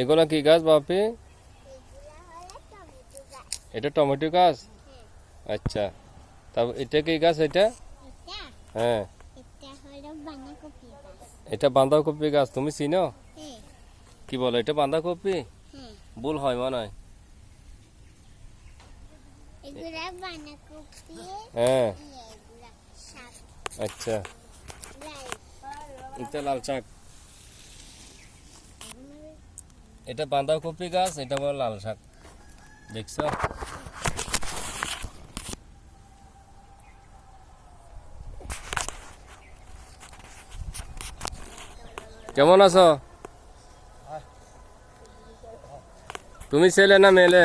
এগুলা কি গাছ বাপি? এটা টমেটো গাছ। আচ্ছা, তারপর এটা কি গাছ? এটা হ্যাঁ, এটা বাঁধাকপি গাছ। তুমি চিনো? কি বলো, এটা বাঁধাকপি? ভুল হয় মনে হয়। হ্যাঁ, আচ্ছা, এটা লাল শাক। এটা বাঁধাকপি গাছ, এটা বলো লাল শাক। দেখছো? কেমন আছো তুমি? ছেলে না মেলে?